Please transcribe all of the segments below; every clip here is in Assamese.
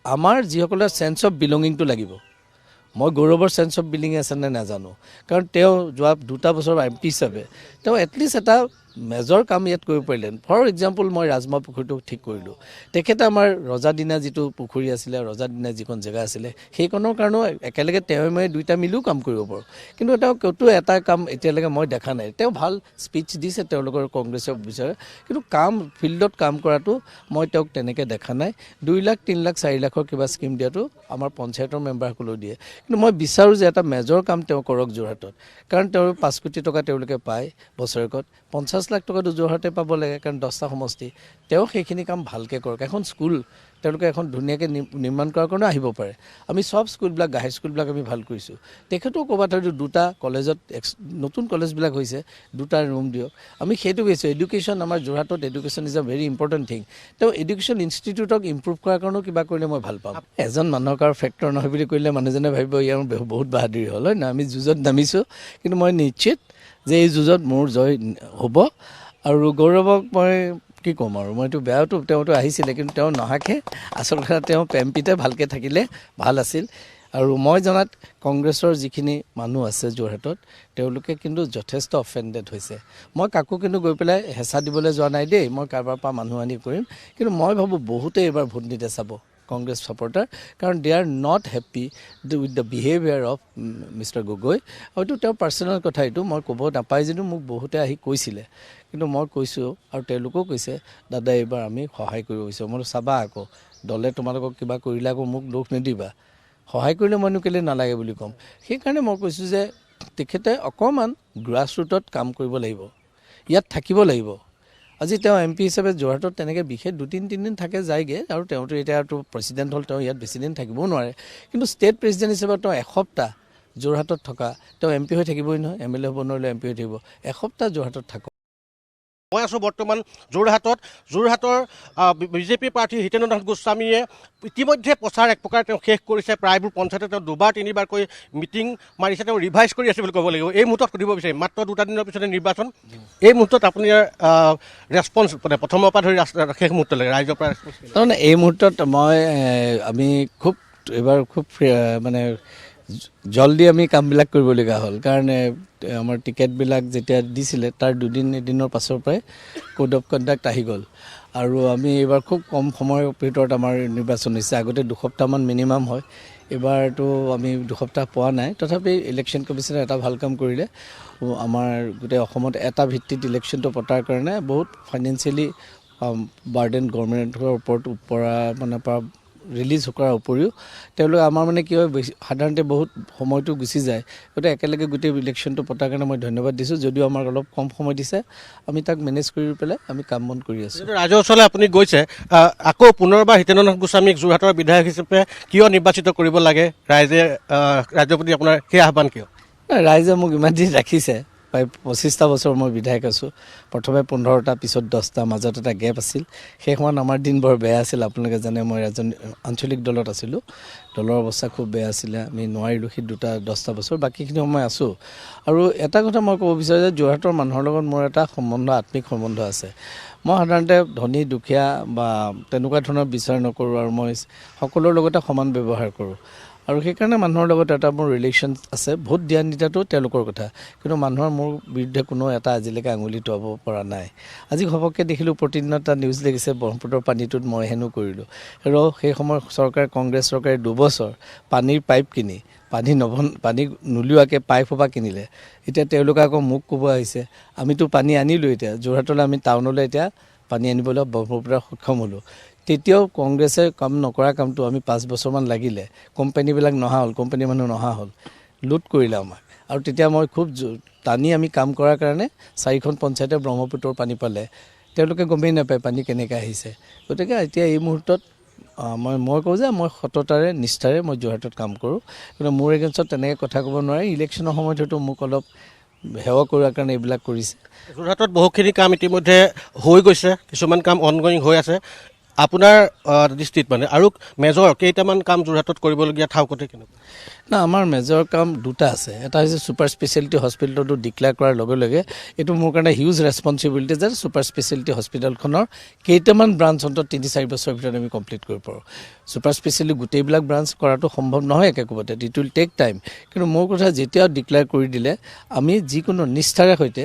আমাৰ যিসকলৰ চেন্স অফ বিলঙিংটো লাগিব। মই গৌৰৱৰ চেন্স অফ বিলঙিং আছে নে নাজানো, কাৰণ তেওঁ যোৱা 2 বছৰ MP হিচাপে তেওঁ এটলিষ্ট এটা মেজৰ কাম ইয়াত কৰিব পাৰিলে। ফৰ এক্সাম্পল, মই ৰাজমাহ পুখুৰীটো ঠিক কৰিলোঁ। তেখেতে আমাৰ ৰজাদিনা যিটো পুখুৰী আছিলে, ৰজাদিনা যিখন জেগা আছিলে, সেইখনৰ কাৰণেও একেলগে তেওঁ মই দুইটা মিলিও কাম কৰিব পাৰোঁ। কিন্তু তেওঁ ক'তো এটা কাম এতিয়ালৈকে মই দেখা নাই। তেওঁ ভাল স্পীচ দিছে তেওঁলোকৰ কংগ্ৰেছৰ বিচাৰে, কিন্তু কাম ফিল্ডত কাম কৰাটো মই তেওঁক তেনেকৈ দেখা নাই। 2 লাখ 3 লাখ 4 লাখৰ কিবা স্কিম দিয়াটো আমাৰ পঞ্চায়তৰ মেম্বাৰসকলেও দিয়ে। কিন্তু মই বিচাৰোঁ যে এটা মেজৰ কাম তেওঁ কৰক যোৰহাটত, কাৰণ তেওঁৰ 5 কোটি টকা তেওঁলোকে পায় বছৰেকত। 50 লাখ টকাটো যোৰহাটে পাব লাগে, কাৰণ 10টা সমষ্টি। তেওঁ সেইখিনি কাম ভালকৈ কৰক। এখন স্কুল তেওঁলোকে এখন ধুনীয়াকৈ নিৰ্মাণ কৰাৰ কাৰণে আহিব পাৰে। আমি সব স্কুলবিলাক, হাই স্কুলবিলাক আমি ভাল কৰিছোঁ। তেখেতেও ক'ৰবাত হয়তো 2টা কলেজত, নতুন কলেজবিলাক হৈছে, 2টা ৰুম দিয়ক। আমি সেইটো কৈছোঁ। এডুকেশ্যন আমাৰ যোৰহাটত, education is a very important thing. তেওঁ এডুকেশ্যন ইনষ্টিটিউটক ইম্প্ৰুভ কৰাৰ কাৰণেও কিবা কৰিলে মই ভাল পাম। এজন মানুহৰ কাৰ ফেক্টৰ নহয় বুলি কৰিলে মানুহজনে ভাবিব ইয়াৰ বহুত বাহাদুৰি হ'ল, হয় না? আমি যুঁজত নামিছোঁ, কিন্তু মই নিশ্চিত যে এই যুঁজত মোৰ জয় হ'ব। আৰু গৌৰৱক মই কি ক'ম আৰু, মইতো বেয়াটো, তেওঁতো আহিছিলে, কিন্তু তেওঁ নহাকৈ আচল কথা তেওঁ MP-তে ভালকৈ থাকিলে ভাল আছিল। আৰু মই জনাত কংগ্ৰেছৰ যিখিনি মানুহ আছে যোৰহাটত, তেওঁলোকে কিন্তু যথেষ্ট অফেণ্ডেড হৈছে। মই কাকো কিন্তু গৈ পেলাই হেঁচা দিবলৈ যোৱা নাই দেই, মই কাৰোবাৰ পৰা মানুহ আনি কৰিম। কিন্তু মই ভাবোঁ বহুতেই এইবাৰ ভোট নিদিয়ে চাব কংগ্ৰেছ ছাপৰ্টাৰ, কাৰণ they are not happy with the behaviour of mister Gogoi. হয়তো তেওঁৰ পাৰ্চনেল কথা, এইটো মই ক'ব নাপায় যদিও মোক বহুতে আহি কৈছিলে। কিন্তু মই কৈছোঁ, আৰু তেওঁলোকেও কৈছে, দাদা এইবাৰ আমি সহায় কৰিব বিচাৰোঁ। মই চাবা আকৌ দলে তোমালোকক কিবা কৰিলে আকৌ মোক দোষ নিদিবা, সহায় কৰিলে মইনো কেলৈ নালাগে বুলি ক'ম। সেইকাৰণে মই কৈছোঁ যে তেখেতে অকণমান গ্ৰাছ ৰুটত কাম কৰিব লাগিব, ইয়াত থাকিব লাগিব। আজি তেওঁ MP হিচাপে যোৰহাটত তেনেকৈ বিশেষ 2-3 দিন থাকে যায়গৈ, আৰু তেওঁতো এতিয়াতো প্ৰেচিডেণ্ট হ'ল, তেওঁ ইয়াত বেছিদিন থাকিবও নোৱাৰে। কিন্তু ষ্টেট প্ৰেচিডেণ্ট হিচাপে তেওঁ এসপ্তাহ যোৰহাটত থকা, তেওঁ MP হৈ থাকিবই নহয়, MLA হ'ব নোৱাৰিলে MP হৈ থাকিব, এসপ্তাহ যোৰহাটত থাকক। মই আছোঁ বৰ্তমান যোৰহাটৰ বিজেপি প্ৰাৰ্থী হিতেন্দ্ৰ নাথ গোস্বামীয়ে ইতিমধ্যে প্ৰচাৰ এক প্ৰকাৰ তেওঁ শেষ কৰিছে। প্ৰায়বোৰ পঞ্চায়তে তেওঁ 2-3বাৰকৈ মিটিং মাৰিছে, তেওঁ ৰিভাইজ কৰি আছে বুলি ক'ব লাগিব। এই মুহূৰ্তত সুধিব বিচাৰিম, মাত্ৰ 2টা দিনৰ পিছতে নিৰ্বাচন, এই মুহূৰ্তত আপুনি ৰেছপন্স মানে প্ৰথমৰ পৰা ধৰি শেষ মুহূৰ্তলৈকে ৰাইজৰ পৰা ৰেছপন্স? তাৰমানে এই মুহূৰ্তত আমি এইবাৰ খুব মানে জলদি আমি কামবিলাক কৰিবলগীয়া হ'ল, কাৰণ আমাৰ টিকেটবিলাক যেতিয়া দিছিলে তাৰ 2-3 পাছৰ পৰাই কোড অফ কণ্ডাক্ট আহি গ'ল। আৰু আমি এইবাৰ খুব কম সময়ৰ ভিতৰত আমাৰ নিৰ্বাচন হৈছে। আগতে 2 সপ্তাহমান মিনিমাম হয়, এইবাৰতো আমি 2 সপ্তাহ পোৱা নাই। তথাপি ইলেকশ্যন কমিশ্যনে এটা ভাল কাম কৰিলে, আমাৰ গোটেই অসমত এটা ভিত্তিত ইলেকশ্যনটো পতাৰ কাৰণে বহুত ফাইনেন্সিয়েলি বাৰ্ডেন গভৰ্ণমেণ্টৰ ওপৰত পৰা ৰিলিজ কৰাৰ উপৰিও তেওঁলোকে আমাৰ কি হয়, সাধাৰণতে বহুত সময়টো গুচি যায়। গতিকে একেলগে গোটেই ইলেকশ্যনটো পতাৰ কাৰণে মই ধন্যবাদ দিছোঁ। যদিও আমাক অলপ কম সময় দিছে, আমি তাক মেনেজ কৰি পেলাই আমি কাম বন কৰি আছোঁ। ৰাইজৰ ওচৰলৈ আপুনি গৈছে, আকৌ পুনৰবাৰ হিতেন্দ্ৰ নাথ গোস্বামীক যোৰহাটৰ বিধায়ক হিচাপে কিয় নিৰ্বাচিত কৰিব লাগে, ৰাইজৰ প্ৰতি আপোনাৰ সেই আহ্বান কিয়? ৰাইজে মোক ইমান দিন ৰাখিছে, প্ৰায় 25টা বছৰ মই বিধায়ক আছোঁ। প্ৰথমে 15টা, পিছত 10টা, মাজত এটা গেপ আছিল। সেই সময়ত আমাৰ দিন বৰ বেয়া আছিল। আপোনালোকে জানে মই এজন আঞ্চলিক দলত আছিলোঁ, দলৰ অৱস্থা খুব বেয়া আছিলে, আমি নোৱাৰিলোঁ সেই 10টা বছৰ। বাকীখিনি সময় আছোঁ। আৰু এটা কথা মই ক'ব বিচাৰোঁ যে যোৰহাটৰ মানুহৰ লগত মোৰ এটা আত্মিক সম্বন্ধ আছে। মই সাধাৰণতে ধনী দুখীয়া বা তেনেকুৱা ধৰণৰ বিচাৰ নকৰোঁ, আৰু মই সকলোৰে লগতে সমান ব্যৱহাৰ কৰোঁ। আৰু সেইকাৰণে মানুহৰ লগত এটা মোৰ ৰিলেশ্যন আছে। ভোট দিয়া নিদিয়াটো তেওঁলোকৰ কথা, কিন্তু মানুহৰ মোৰ বিৰুদ্ধে কোনো এটা আজিলৈকে আঙুলি টুৱাব পৰা নাই। আজি ঘপককৈ দেখিলোঁ প্ৰতিদিনত এটা নিউজ লাগিছে ব্ৰহ্মপুত্ৰৰ পানীটোত মই হেনো কৰিলোঁ। আৰু সেই সময়ত কংগ্ৰেছ চৰকাৰে 2 বছৰ পানীৰ পাইপ কিনি পানী নোলোৱাকৈ পাইপ সোপা কিনিলে। এতিয়া তেওঁলোকে আকৌ মোক ক'ব আহিছে, আমিতো পানী আনিলোঁ, এতিয়া যোৰহাটলৈ আমি টাউনলৈ এতিয়া পানী আনিবলৈ ব্ৰহ্মপুত্ৰত সক্ষম হ'লোঁ। তেতিয়াও কংগ্ৰেছে কাম নকৰা কামটো আমি 5 বছৰমান লাগিলে, কোম্পানীবিলাক নহা হ'ল, কোম্পানীৰ মানুহ নহা হ'ল, লুট কৰিলে আমাক। আৰু তেতিয়া মই খুব টানি আমি কাম কৰাৰ কাৰণে 4খন পঞ্চায়তে ব্ৰহ্মপুত্ৰৰ পানী পালে। তেওঁলোকে গমেই নাপায় পানী কেনেকৈ আহিছে। গতিকে এতিয়া এই মুহূৰ্তত মই কওঁ যে মই সততাৰে নিষ্ঠাৰে মই যোৰহাটত কাম কৰোঁ, কিন্তু মোৰ এগেইনষ্টত তেনেকৈ কথা ক'ব নোৱাৰে। ইলেকশ্যনৰ সময়ত হয়তো মোক অলপ সেৱা কৰাৰ কাৰণে এইবিলাক কৰিছে। যোৰহাটত বহুখিনি কাম ইতিমধ্যে হৈ গৈছে, কিছুমান কাম অনগয়িং হৈ আছে। আপোনাৰ দৃষ্টিত আৰু মেজৰ কেইটামান কাম যোৰহাটত কৰিবলগীয়া ঠাউকতে কেনেকুৱা? না, আমাৰ মেজৰ কাম 2টা আছে। এটা হৈছে ছুপাৰ স্পেচিয়েলিটি হস্পিটেলটো ডিক্লেয়াৰ কৰাৰ লগে লগে এইটো মোৰ কাৰণে হিউজ ৰেছপনচিবিলিটি যে ছুপাৰ স্পেচিয়েলিটি হস্পিটেলখনৰ কেইটামান ব্ৰাঞ্চ অন্তত 3-4 বছৰৰ ভিতৰত আমি কমপ্লিট কৰিব পাৰোঁ। ছুপাৰ স্পেচিয়েলি গোটেইবিলাক ব্ৰাঞ্চ কৰাটো সম্ভৱ নহয় একেকোবতে, ইট উইল টেক টাইম। কিন্তু মোৰ কথা যেতিয়া ডিক্লেয়াৰ কৰি দিলে আমি যিকোনো নিষ্ঠাৰে সৈতে,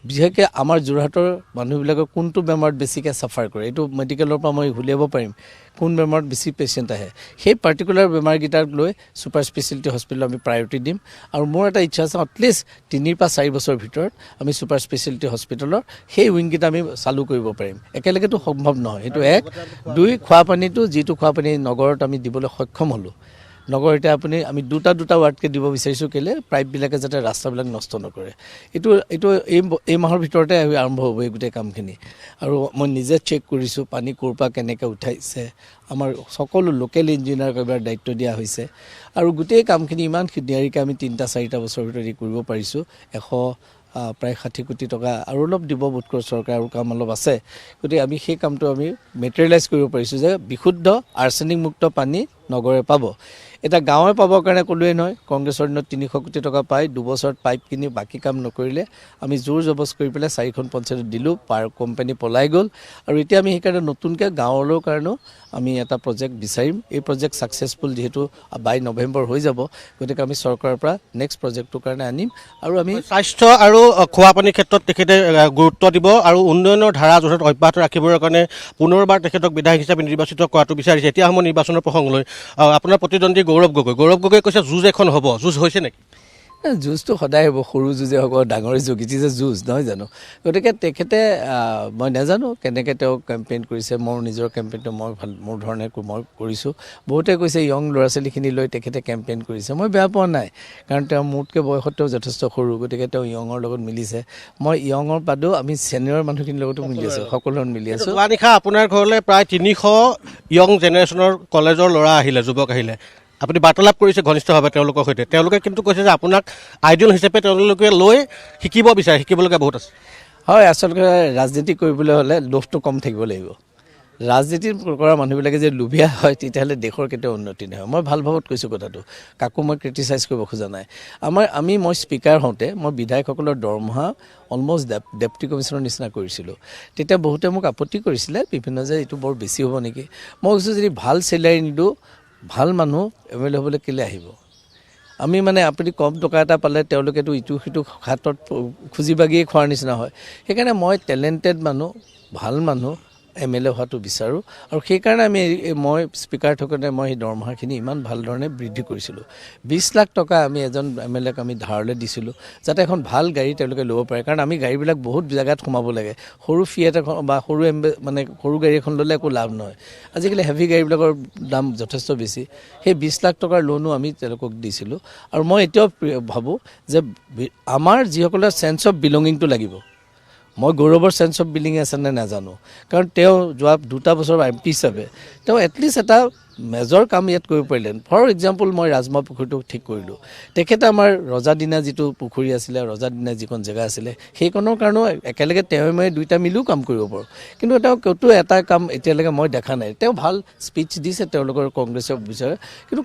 বিশেষকৈ আমাৰ যোৰহাটৰ মানুহবিলাকৰ কোনটো বেমাৰত বেছিকৈ ছাফাৰ কৰে, এইটো মেডিকেলৰ পৰা মই উলিয়াব পাৰিম কোন বেমাৰত বেছি পেচেণ্ট আহে, সেই পাৰ্টিকুলাৰ বেমাৰকেইটাক লৈ ছুপাৰ স্পেচিয়েলিটি হস্পিটেল আমি প্ৰায়ৰিটি দিম। আৰু মোৰ এটা ইচ্ছা আছে এটলিষ্ট 3 পৰা 4 বছৰৰ ভিতৰত আমি ছুপাৰ স্পেচিয়েলিটি হস্পিটেলৰ সেই উইংকেইটা আমি চালু কৰিব পাৰিম। একেলগেতো সম্ভৱ নহয়, সেইটো 1। 2, খোৱা পানীটো যিটো খোৱা পানী নগৰত আমি দিবলৈ সক্ষম হ'লোঁ। নগৰ এতিয়া আমি দুটা ৱাৰ্ডকৈ দিব বিচাৰিছোঁ, কেলৈ পাইপবিলাকে যাতে ৰাস্তাবিলাক নষ্ট নকৰে। এইটো এই মাহৰ ভিতৰতে আৰম্ভ হ'ব এই গোটেই কামখিনি। আৰু মই নিজে চেক কৰিছোঁ পানী ক'ৰ পৰা কেনেকৈ উঠাইছে, আমাৰ সকলো লোকেল ইঞ্জিনিয়াৰক এবাৰ দায়িত্ব দিয়া হৈছে। আৰু গোটেই কামখিনি ইমান নিয়াৰিকৈ আমি 3-4 বছৰৰ ভিতৰত কৰিব পাৰিছোঁ। প্ৰায় 60 কোটি টকা আৰু অলপ দিব বোধ কৰোঁ চৰকাৰে, আৰু কাম অলপ আছে। গতিকে আমি সেই কামটো আমি মেটেৰিয়েলাইজ কৰিব পাৰিছোঁ যে বিশুদ্ধ আৰ্ছেনিকমুক্ত পানী নগৰে পাব। এতিয়া গাঁৱে পাবৰ কাৰণে ক'লোৱেই নহয়, কংগ্ৰেছৰ দিনত 300 কোটি টকা পাই 2 বছৰত পাইপ কিনি বাকী কাম নকৰিলে। আমি জোৰ জবজ কৰি পেলাই 4খন পঞ্চায়তত দিলোঁ, কোম্পানী পলাই গ'ল। আৰু এতিয়া আমি সেইকাৰণে নতুনকৈ গাঁৱলৈ কাৰণেও আমি এটা প্ৰজেক্ট বিচাৰিম। এই প্ৰজেক্ট ছাকচেছফুল যিহেতু বাই নৱেম্বৰ হৈ যাব, গতিকে আমি চৰকাৰৰ পৰা নেক্সট প্ৰজেক্টটোৰ কাৰণে আনিম। আৰু আমি স্বাস্থ্য আৰু খোৱা পানীৰ ক্ষেত্ৰত তেখেতে গুৰুত্ব দিব আৰু উন্নয়নৰ ধাৰা য'ত অব্যাহত ৰাখিবৰ কাৰণে পুনৰবাৰ তেখেতক বিধায়ক হিচাপে নিৰ্বাচিত কৰাটো বিচাৰিছে। এতিয়া সময় নিৰ্বাচনৰ প্ৰসংগ লৈ আপোনাৰ প্ৰতিদ্বন্দ্বী গৌৰৱ গগৈ কৈছে যুঁজ এখন হ'ব, যুঁজ হৈছে নেকি? যুঁজটো সদায় হ'ব, সৰু যুঁজে হ'ব, ডাঙৰে যুঁজ, ইট ইজ এ যুঁজ, নহয় জানো? গতিকে তেখেতে মই নাজানো কেনেকৈ তেওঁ কেম্পেইন কৰিছে। মোৰ নিজৰ কেম্পেইনটো মোৰ ধৰণে মই কৰিছোঁ। বহুতে কৈছে য়ং ল'ৰা ছোৱালীখিনি লৈ তেখেতে কেম্পেইন কৰিছে, মই বেয়া পোৱা নাই। কাৰণ তেওঁ মোতকৈ বয়সত তেওঁ যথেষ্ট সৰু, গতিকে তেওঁ য়ঙৰ লগত মিলিছে। মই য়ঙৰ বাদেও আমি ছিনিয়ৰ মানুহখিনিৰ লগতো মিলি আছোঁ, সকলো লগত মিলি আছোঁ। যোৱা নিশা আপোনাৰ ঘৰলৈ প্ৰায় 300 য়ং জেনেৰেশ্যনৰ কলেজৰ ল'ৰা আহিলে, যুৱক আহিলে। আপুনি বাৰ্তালাপ কৰিছে ঘনিষ্ঠভাৱে তেওঁলোকৰ সৈতে। তেওঁলোকে কিন্তু কৈছে যে আপোনাক আইডিয়েল হিচাপে তেওঁলোকে লৈ শিকিব বিচাৰে, শিকিবলগীয়া বহুত আছে। হয়, আচলতে ৰাজনীতি কৰিবলৈ হ'লে লোভটো কম থাকিব লাগিব। ৰাজনীতি কৰা মানুহবিলাকে যে লোভীয়া হয়, তেতিয়াহ'লে দেশৰ কেতিয়াও উন্নতি নহয়। মই ভাল ভাৱত কৈছোঁ কথাটো, কাকো মই ক্ৰিটিচাইজ কৰিব খোজা নাই। মই স্পীকাৰ হওঁতে মই বিধায়কসকলৰ দৰমহা অলমষ্ট ডেপুটি কমিশ্যনৰ নিচিনা কৰিছিলোঁ। তেতিয়া বহুতে মোক আপত্তি কৰিছিলে বিভিন্ন যে এইটো বৰ বেছি হ'ব নেকি। মই কৈছোঁ যদি ভাল চেলাৰী নিদিওঁ, ভাল মানুহ MLA হ'বলৈ কেলৈ আহিব? আপুনি কম টকা এটা পালে তেওঁলোকেতো ইটো সিটো হাতত খুজি বাগিয়ে খোৱাৰ নিচিনা হয়। সেইকাৰণে মই টেলেণ্টেড মানুহ, ভাল মানুহ MLA হোৱাটো বিচাৰোঁ। আৰু সেইকাৰণে মই স্পীকাৰ থাকোঁতে মই সেই দৰমহাখিনি ইমান ভাল ধৰণে বৃদ্ধি কৰিছিলোঁ। 20 লাখ টকা আমি এজন MLAক আমি ধাৰলৈ দিছিলোঁ, যাতে এখন ভাল গাড়ী তেওঁলোকে ল'ব পাৰে। কাৰণ আমি গাড়ীবিলাক বহুত জেগাত সোমাব লাগে। সৰু ফিয়েট এখন বা সৰু গাড়ী এখন ল'লে একো লাভ নহয়। আজিকালি হেভি গাড়ীবিলাকৰ দাম যথেষ্ট বেছি। সেই 20 লাখ টকাৰ লোনো আমি তেওঁলোকক দিছিলোঁ। আৰু মই এতিয়াও ভাবোঁ যে আমাৰ যিসকলৰ চেন্স অফ বিলঙিংটো লাগিব। মই গৌৰৱৰ চেন্স অফ বিলিং আছেনে নাজানো, কাৰণ তেওঁ যোৱা 2 বছৰ MP হিচাপে তেওঁ এটলিষ্ট এটা মেজৰ কাম ইয়াত কৰিব পাৰিলে। ফৰ এক্সাম্পল মই ৰাজমা পুখুৰীটো ঠিক কৰিলোঁ। তেখেতে আমাৰ ৰজাদিনা যিটো পুখুৰী আছিলে, ৰজাদিনা যিখন জেগা আছিলে, সেইখনৰ কাৰণেও একেলগে তেওঁ মই দুইটা মিলিও কাম কৰিব পাৰোঁ। কিন্তু তেওঁ ক'তো এটা কাম এতিয়ালৈকে মই দেখা নাই। তেওঁ ভাল স্পীচ দিছে তেওঁলোকৰ কংগ্ৰেছৰ বিচাৰে, কিন্তু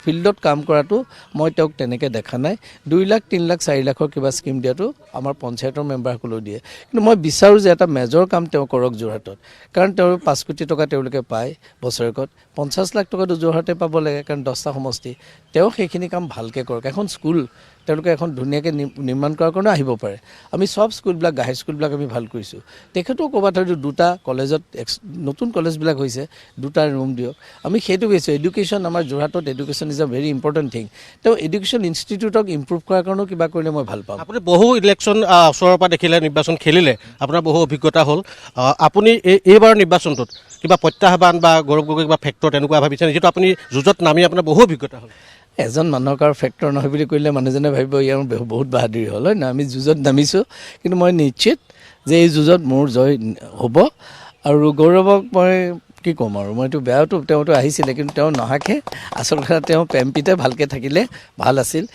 ফিল্ডত কাম কৰাটো মই তেওঁক তেনেকৈ দেখা নাই। 2 লাখ 3 লাখ 4 লাখৰ কিবা স্কিম দিয়াটো আমাৰ পঞ্চায়তৰ মেম্বাৰসকলেও দিয়ে। কিন্তু মই বিচাৰোঁ যে এটা মেজৰ কাম তেওঁ কৰক যোৰহাটত। কাৰণ তেওঁ 5 কোটি টকা তেওঁলোকে পায় বছৰেকত, 50 লাখ টকাটো যোৰহাটে পাব লাগে, কাৰণ 10টা সমষ্টি। তেওঁ সেইখিনি কাম ভালকৈ কৰক। এখন স্কুল তেওঁলোকে এখন ধুনীয়াকৈ নিৰ্মাণ কৰাৰ কাৰণেও আহিব পাৰে। আমি চব স্কুলবিলাক, হাইস্কুলবিলাক আমি ভাল কৰিছোঁ। তেখেতেও ক'ৰবাত হয়তো 2টা কলেজত, নতুন কলেজবিলাক হৈছে, 2টা ৰুম দিয়ক। আমি সেইটো কৈছোঁ। এডুকেশ্যন আমাৰ যোৰহাটত education is a very important thing. তেওঁ এডুকেশ্যন ইনষ্টিটিউটক ইম্প্ৰুভ কৰাৰ কাৰণেও কিবা কৰিলে মই ভাল পাম। আপুনি বহু ইলেকশ্যন ওচৰৰ পৰা দেখিলে, নিৰ্বাচন খেলিলে, আপোনাৰ বহু অভিজ্ঞতা হ'ল। আপুনি এইবাৰ নিৰ্বাচনটোত কিবা প্ৰত্যাহ্বান বা গৌৰৱ গগৈ কিবা ফেক্টৰ তেনেকুৱা ভাবিছে, যিহেতু আপুনি যুঁজত নামি আপোনাৰ বহু অভিজ্ঞতা হ'ল? এজন মানুহক আৰু ফেক্টৰ নহয় বুলি কৰিলে মানুহজনে ভাবিব ইয়াৰ বহুত বাহাদুৰি হ'ল, হয় নহয়? আমি যুঁজত নামিছোঁ, কিন্তু মই নিশ্চিত যে এই যুঁজত মোৰ জয় হ'ব। আৰু গৌৰৱক মই কি ক'ম আৰু, মইতো তেওঁতো আহিছিলে, কিন্তু তেওঁ নহাকৈ আচলতে তেওঁ MPতে ভালকৈ থাকিলে ভাল আছিল।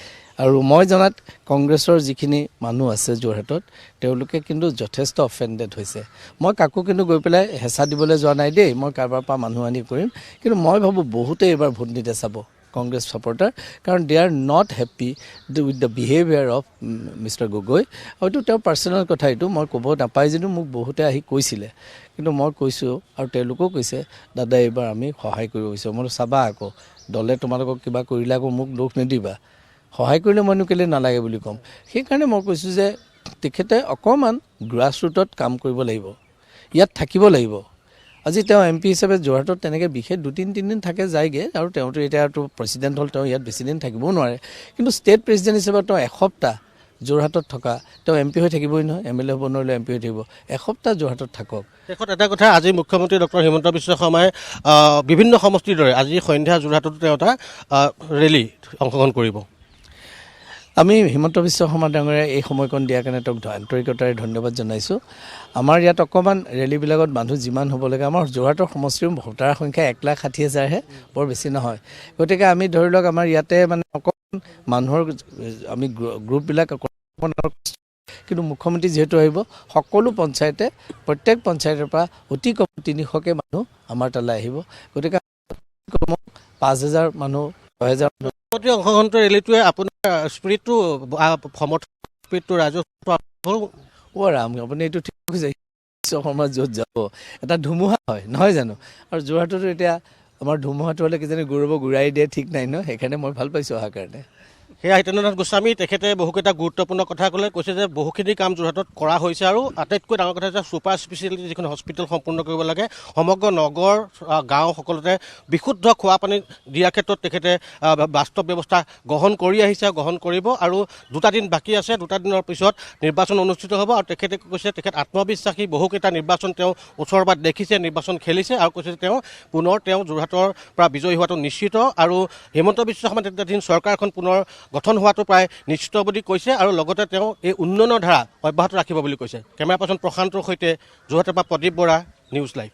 আৰু মই জনাত কংগ্ৰেছৰ যিখিনি মানুহ আছে যোৰহাটত, তেওঁলোকে কিন্তু যথেষ্ট অফেণ্ডেড হৈছে। মই কাকো কিন্তু গৈ পেলাই হেঁচা দিবলৈ যোৱা নাই দেই, মই কাৰোবাৰ পৰা মানুহ আনি কৰিম। কিন্তু মই ভাবোঁ বহুতেই এইবাৰ ভোট নিদিয়ে চাব। কংগ্ৰেছ ছাপৰ্টাৰ, কাৰণ they are not happy with the behaviour of mister Gogoi. হয়তো তেওঁৰ পাৰ্চনেল কথা এইটো মই ক'ব নাপায় যদিও মোক বহুতে আহি কৈছিলে, কিন্তু মই কৈছোঁ আৰু তেওঁলোকেও কৈছে দাদা এইবাৰ আমি সহায় কৰিব বিচাৰোঁ। মই চাবা আকৌ দলে তোমালোকক কিবা কৰিলে আকৌ মোক দোষ নিদিবা, সহায় কৰিলে মইনো কেলৈ নালাগে বুলি ক'ম। সেইকাৰণে মই কৈছোঁ যে তেখেতে অকণমান গ্ৰাছৰুটত কাম কৰিব লাগিব, ইয়াত থাকিব লাগিব। আজি তেওঁ MP হিচাপে যোৰহাটত তেনেকৈ বিশেষ 2-3 দিন থাকে যায়গৈ, আৰু তেওঁতো এতিয়াতো প্ৰেচিডেণ্ট হ'ল, তেওঁ ইয়াত বেছিদিন থাকিবও নোৱাৰে। কিন্তু ষ্টেট প্ৰেচিডেণ্ট হিচাপে তেওঁ এসপ্তাহ যোৰহাটত থকা, তেওঁ MP হৈ থাকিবই নহয়, MLA হ'ব নোৱাৰিলে MP হৈ থাকিব, এসপ্তাহ যোৰহাটত থাকক। শেষত এটা কথা, আজি মুখ্যমন্ত্ৰী ডক্টৰ হিমন্ত বিশ্ব শৰ্মাই বিভিন্ন সমষ্টিৰ দৰে আজি সন্ধ্যা যোৰহাটতো তেওঁ এটা ৰেলী অংশগ্ৰহণ কৰিব। আমি হিমন্ত বিশ্ব শৰ্মা ডাঙৰীয়াই এই সময়কণ দিয়াৰ কাৰণে তেওঁক আন্তৰিকতাৰে ধন্যবাদ জনাইছোঁ। আমাৰ ইয়াত অকণমান ৰেলীবিলাকত মানুহ যিমান হ'ব লাগে, আমাৰ যোৰহাটৰ সমষ্টিৰ ভোটাৰ সংখ্যা 1,60,000হে, বৰ বেছি নহয়। গতিকে আমি ধৰি লওক আমাৰ ইয়াতে মানে অকণমান মানুহৰ আমি গ্ৰুপবিলাক অকণমান, কিন্তু মুখ্যমন্ত্ৰী যিহেতু আহিব, সকলো পঞ্চায়তে প্ৰত্যেক পঞ্চায়তৰ পৰা অতি কম 300কৈ মানুহ আমাৰ তালৈ আহিব। গতিকে 5,000 মানুহ 6,000 মানুহ অংশগ্ৰহণটো ৰেলীটোৱে আপোনাৰ স্পিৰিটটো সমৰ্থন স্পিৰিটটো ৰাইজৰ ৰাম, আপুনি এইটো ঠিক কৈছে। বিশ্ব শৰ্মা য'ত যাব এটা ধুমুহা হয় নহয় জানো, আৰু যোৰহাটতো এতিয়া আমাৰ ধুমুহাটো হ'লে কিজানি গৌৰৱ ঘূৰাই দিয়ে ঠিক নাই ন, সেইকাৰণে মই ভাল পাইছোঁ অহাৰ কাৰণে। সেয়া হিতেন্দ্ৰনাথ গোস্বামী, তেখেতে বহুকেইটা গুৰুত্বপূৰ্ণ কথা ক'লে, কৈছে যে বহুখিনি কাম যোৰহাটত কৰা হৈছে, আৰু আটাইতকৈ ডাঙৰ কথা যে ছুপাৰ স্পেচিয়েলিটি যিখন হস্পিটেল সম্পূৰ্ণ কৰিব লাগে, সমগ্ৰ নগৰ গাঁও সকলোতে বিশুদ্ধ খোৱা পানী দিয়াৰ ক্ষেত্ৰত তেখেতে বাস্তৱ ব্যৱস্থা গ্ৰহণ কৰি আহিছে, গ্ৰহণ কৰিব। আৰু 2টা দিন বাকী আছে, 2টা দিনৰ পিছত নিৰ্বাচন অনুষ্ঠিত হ'ব, আৰু তেখেতে কৈছে তেখেত আত্মবিশ্বাসী, বহুকেইটা নিৰ্বাচন তেওঁ ওচৰৰ পৰা দেখিছে, নিৰ্বাচন খেলিছে, আৰু কৈছে তেওঁ পুনৰ যোৰহাটৰ পৰা বিজয়ী হোৱাটো নিশ্চিত, আৰু হিমন্ত বিশ্ব শৰ্মা নেতৃত্বাধীন চৰকাৰখন পুনৰ গঠন হোৱাটো প্ৰায় নিশ্চিত বুলি কৈছে, আৰু লগতে তেওঁ এই উন্নয়নৰ ধাৰা অব্যাহত ৰাখিব বুলি কৈছে। কেমেৰা পাৰ্চন প্ৰশান্তৰ সৈতে যোৰহাটৰ পৰা প্ৰদীপ বৰা, নিউজ লাইভ।